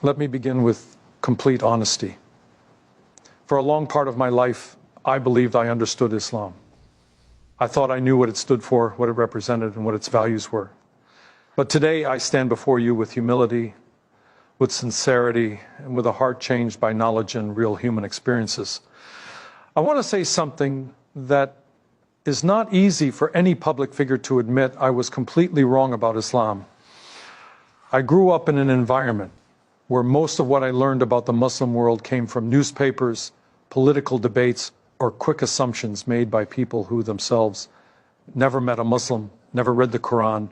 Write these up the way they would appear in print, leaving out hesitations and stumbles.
Let me begin with complete honesty. For a long part of my life, I believed I understood Islam. I thought I knew what it stood for, what it represented, and what its values were. But today I stand before you with humility, with sincerity, and with a heart changed by knowledge and real human experiences. I want to say something that is not easy for any public figure to admit. I was completely wrong about Islam. I grew up in an environment where most of what I learned about the Muslim world came from newspapers, political debates, or quick assumptions made by people who themselves never met a Muslim, never read the Quran,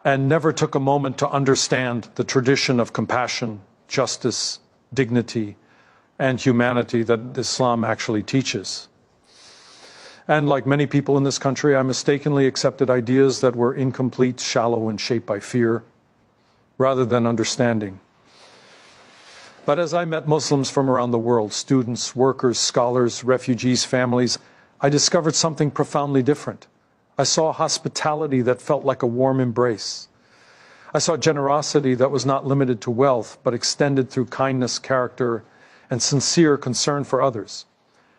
and never took a moment to understand the tradition of compassion, justice, dignity, and humanity that Islam actually teaches. And like many people in this country, I mistakenly accepted ideas that were incomplete, shallow, and shaped by fear, rather than understanding. But as I met Muslims from around the world, students, workers, scholars, refugees, families, I discovered something profoundly different. I saw hospitality that felt like a warm embrace. I saw generosity that was not limited to wealth, but extended through kindness, character, and sincere concern for others.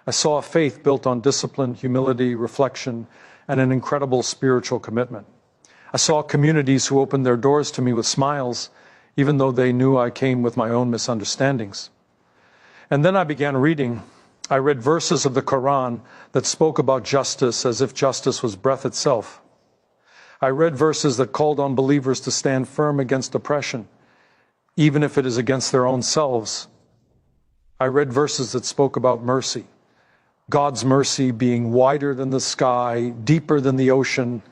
I saw a faith built on discipline, humility, reflection, and an incredible spiritual commitment. I saw communities who opened their doors to me with smiles, even though they knew I came with my own misunderstandings. And then I began reading. I read verses of the Quran that spoke about justice as if justice was breath itself. I read verses that called on believers to stand firm against oppression, even if it is against their own selves. I read verses that spoke about mercy, God's mercy being wider than the sky, deeper than the ocean.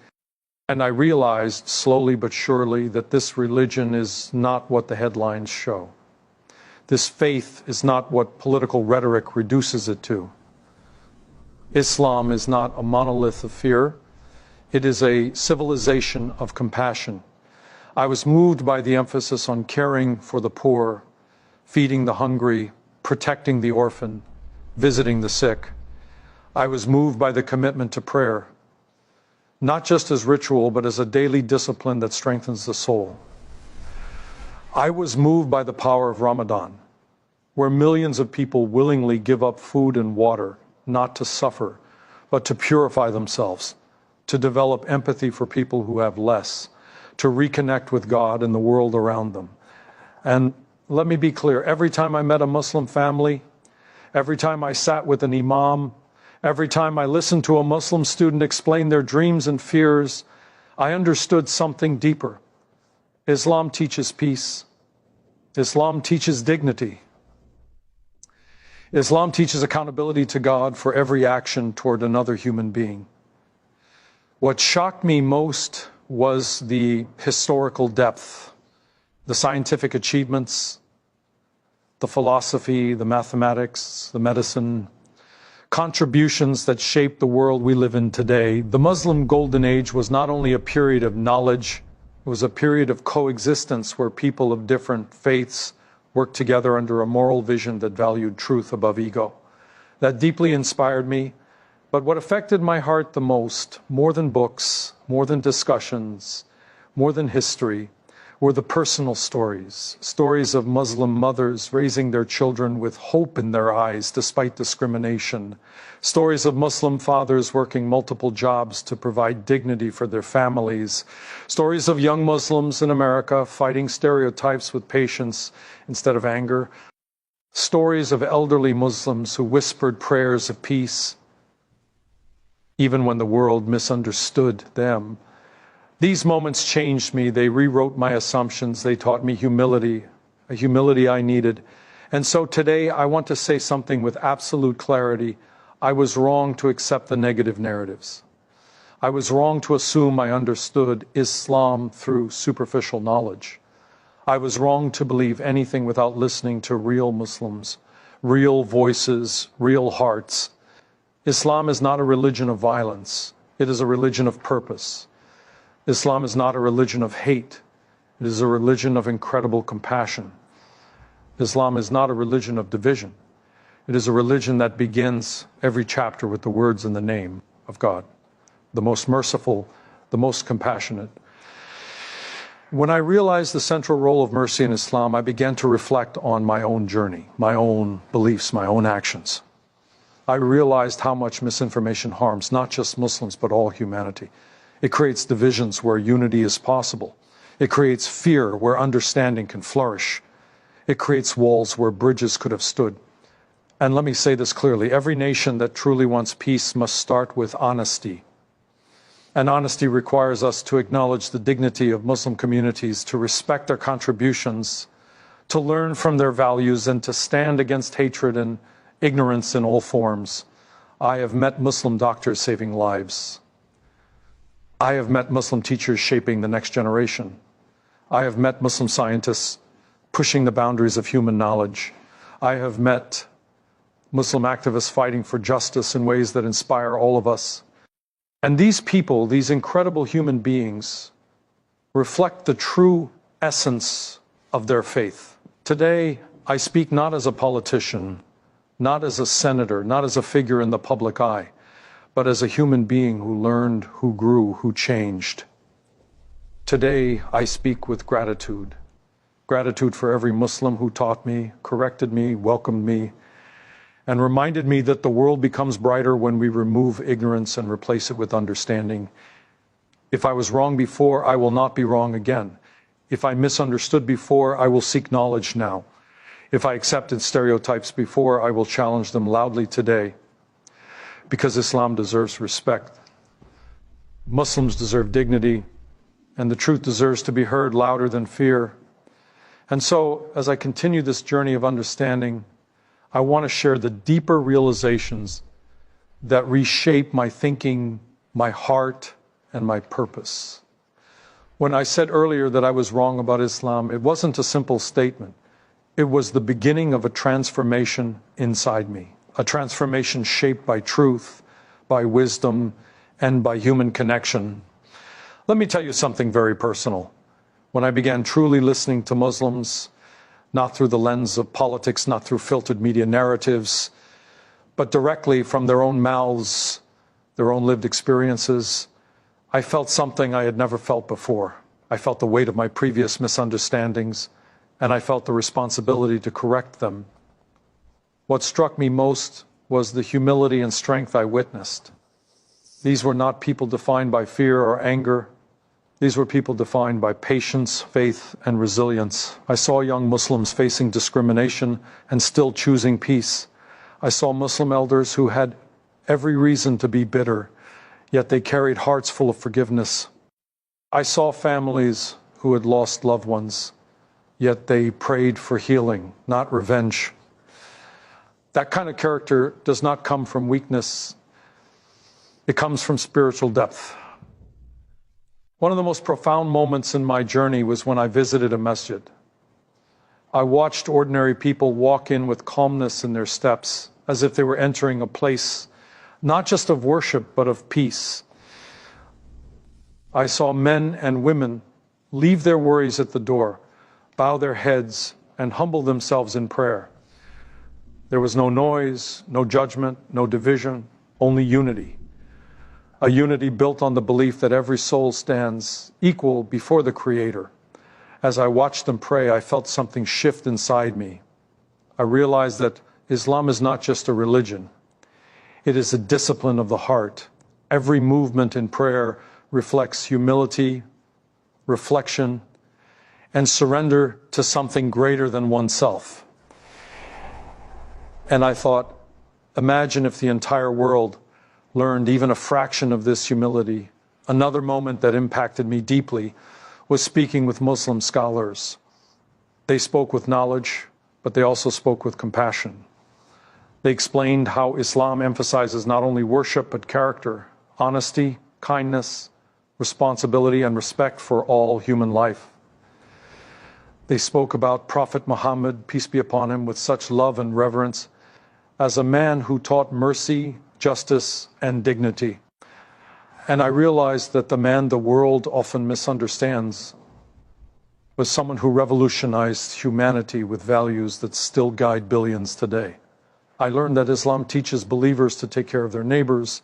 And I realized slowly but surely that this religion is not what the headlines show. This faith is not what political rhetoric reduces it to. Islam is not a monolith of fear. It is a civilization of compassion. I was moved by the emphasis on caring for the poor, feeding the hungry, protecting the orphan, visiting the sick. I was moved by the commitment to prayer, not just as ritual, but as a daily discipline that strengthens the soul. I was moved by the power of Ramadan, where millions of people willingly give up food and water, not to suffer, but to purify themselves, to develop empathy for people who have less, to reconnect with God and the world around them. And let me be clear, every time I met a Muslim family, every time I sat with an imam, every time I listened to a Muslim student explain their dreams and fears, I understood something deeper. Islam teaches peace. Islam teaches dignity. Islam teaches accountability to God for every action toward another human being. What shocked me most was the historical depth, the scientific achievements, the philosophy, the mathematics, the medicine, contributions that shape the world we live in today. The Muslim Golden Age was not only a period of knowledge, it was a period of coexistence where people of different faiths worked together under a moral vision that valued truth above ego. That deeply inspired me, but what affected my heart the most, more than books, more than discussions, more than history, were the personal stories, stories of Muslim mothers raising their children with hope in their eyes despite discrimination, stories of Muslim fathers working multiple jobs to provide dignity for their families, stories of young Muslims in America fighting stereotypes with patience instead of anger, stories of elderly Muslims who whispered prayers of peace even when the world misunderstood them. These moments changed me. They rewrote my assumptions. They taught me humility, a humility I needed. And so today I want to say something with absolute clarity. I was wrong to accept the negative narratives. I was wrong to assume I understood Islam through superficial knowledge. I was wrong to believe anything without listening to real Muslims, real voices, real hearts. Islam is not a religion of violence. It is a religion of purpose. Islam is not a religion of hate. It is a religion of incredible compassion. Islam is not a religion of division. It is a religion that begins every chapter with the words and the name of God, the most merciful, the most compassionate. When I realized the central role of mercy in Islam, I began to reflect on my own journey, my own beliefs, my own actions. I realized how much misinformation harms not just Muslims, but all humanity. It creates divisions where unity is possible. It creates fear where understanding can flourish. It creates walls where bridges could have stood. And let me say this clearly, every nation that truly wants peace must start with honesty. And honesty requires us to acknowledge the dignity of Muslim communities, to respect their contributions, to learn from their values, and to stand against hatred and ignorance in all forms. I have met Muslim doctors saving lives. I have met Muslim teachers shaping the next generation. I have met Muslim scientists pushing the boundaries of human knowledge. I have met Muslim activists fighting for justice in ways that inspire all of us. And these people, these incredible human beings, reflect the true essence of their faith. Today, I speak not as a politician, not as a senator, not as a figure in the public eye, but as a human being who learned, who grew, who changed. Today, I speak with gratitude. Gratitude for every Muslim who taught me, corrected me, welcomed me, and reminded me that the world becomes brighter when we remove ignorance and replace it with understanding. If I was wrong before, I will not be wrong again. If I misunderstood before, I will seek knowledge now. If I accepted stereotypes before, I will challenge them loudly today, because Islam deserves respect. Muslims deserve dignity, and the truth deserves to be heard louder than fear. And so, as I continue this journey of understanding, I want to share the deeper realizations that reshape my thinking, my heart, and my purpose. When I said earlier that I was wrong about Islam, it wasn't a simple statement. It was the beginning of a transformation inside me, a transformation shaped by truth, by wisdom, and by human connection. Let me tell you something very personal. When I began truly listening to Muslims, not through the lens of politics, not through filtered media narratives, but directly from their own mouths, their own lived experiences, I felt something I had never felt before. I felt the weight of my previous misunderstandings, and I felt the responsibility to correct them. What struck me most was the humility and strength I witnessed. These were not people defined by fear or anger. These were people defined by patience, faith, and resilience. I saw young Muslims facing discrimination and still choosing peace. I saw Muslim elders who had every reason to be bitter, yet they carried hearts full of forgiveness. I saw families who had lost loved ones, yet they prayed for healing, not revenge. That kind of character does not come from weakness. It comes from spiritual depth. One of the most profound moments in my journey was when I visited a masjid. I watched ordinary people walk in with calmness in their steps, as if they were entering a place not just of worship, but of peace. I saw men and women leave their worries at the door, bow their heads, and humble themselves in prayer. There was no noise, no judgment, no division, only unity. A unity built on the belief that every soul stands equal before the Creator. As I watched them pray, I felt something shift inside me. I realized that Islam is not just a religion. It is a discipline of the heart. Every movement in prayer reflects humility, reflection, and surrender to something greater than oneself. And I thought, imagine if the entire world learned even a fraction of this humility. Another moment that impacted me deeply was speaking with Muslim scholars. They spoke with knowledge, but they also spoke with compassion. They explained how Islam emphasizes not only worship, but character, honesty, kindness, responsibility, and respect for all human life. They spoke about Prophet Muhammad, peace be upon him, with such love and reverence, as a man who taught mercy, justice, and dignity. And I realized that the man the world often misunderstands was someone who revolutionized humanity with values that still guide billions today. I learned that Islam teaches believers to take care of their neighbors,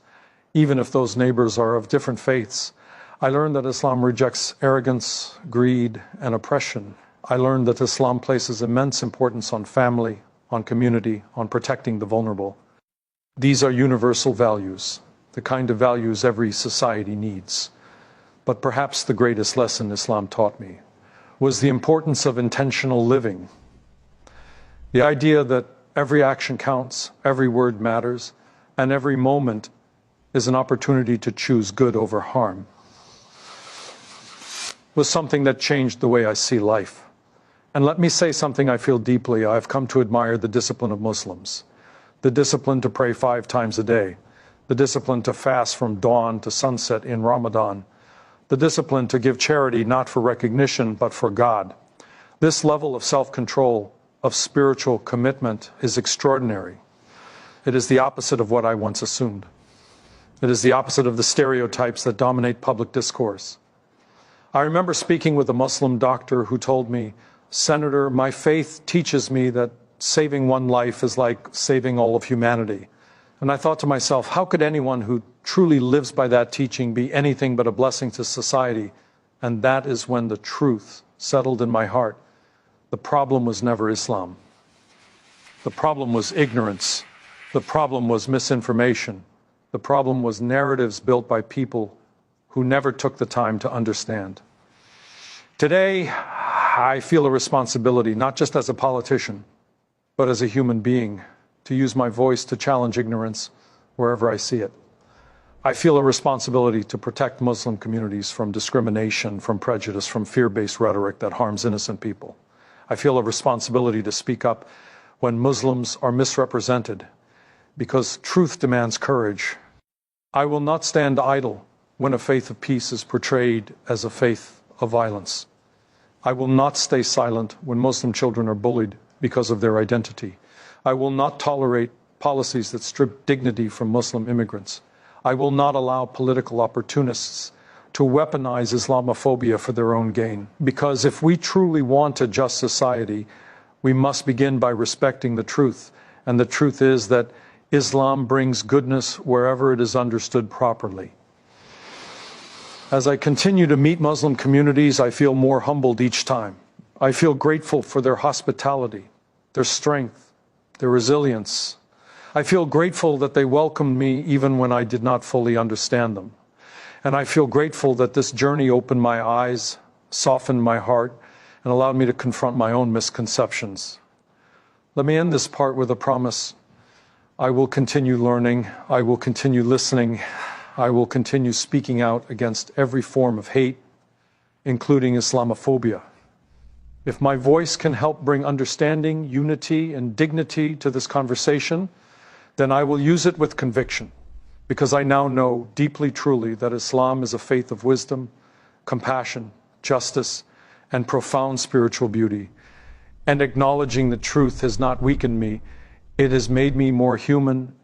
even if those neighbors are of different faiths. I learned that Islam rejects arrogance, greed, and oppression. I learned that Islam places immense importance on family, on community, on protecting the vulnerable. These are universal values, the kind of values every society needs. But perhaps the greatest lesson Islam taught me was the importance of intentional living. The idea that every action counts, every word matters, and every moment is an opportunity to choose good over harm was something that changed the way I see life. And let me say something I feel deeply. I've come to admire the discipline of Muslims, the discipline to pray 5 times a day, the discipline to fast from dawn to sunset in Ramadan, the discipline to give charity not for recognition but for God. This level of self-control, of spiritual commitment is extraordinary. It is the opposite of what I once assumed. It is the opposite of the stereotypes that dominate public discourse. I remember speaking with a Muslim doctor who told me, "Senator, my faith teaches me that saving one life is like saving all of humanity." And I thought to myself, how could anyone who truly lives by that teaching be anything but a blessing to society? And that is when the truth settled in my heart. The problem was never Islam. The problem was ignorance. The problem was misinformation. The problem was narratives built by people who never took the time to understand. Today, I feel a responsibility, not just as a politician, but as a human being, to use my voice to challenge ignorance wherever I see it. I feel a responsibility to protect Muslim communities from discrimination, from prejudice, from fear-based rhetoric that harms innocent people. I feel a responsibility to speak up when Muslims are misrepresented, because truth demands courage. I will not stand idle when a faith of peace is portrayed as a faith of violence. I will not stay silent when Muslim children are bullied because of their identity. I will not tolerate policies that strip dignity from Muslim immigrants. I will not allow political opportunists to weaponize Islamophobia for their own gain. Because if we truly want a just society, we must begin by respecting the truth. And the truth is that Islam brings goodness wherever it is understood properly. As I continue to meet Muslim communities, I feel more humbled each time. I feel grateful for their hospitality, their strength, their resilience. I feel grateful that they welcomed me even when I did not fully understand them. And I feel grateful that this journey opened my eyes, softened my heart, and allowed me to confront my own misconceptions. Let me end this part with a promise. I will continue learning. I will continue listening. I will continue speaking out against every form of hate, including Islamophobia. If my voice can help bring understanding, unity, and dignity to this conversation, then I will use it with conviction, because I now know deeply, truly, that Islam is a faith of wisdom, compassion, justice, and profound spiritual beauty. And acknowledging the truth has not weakened me. It has made me more human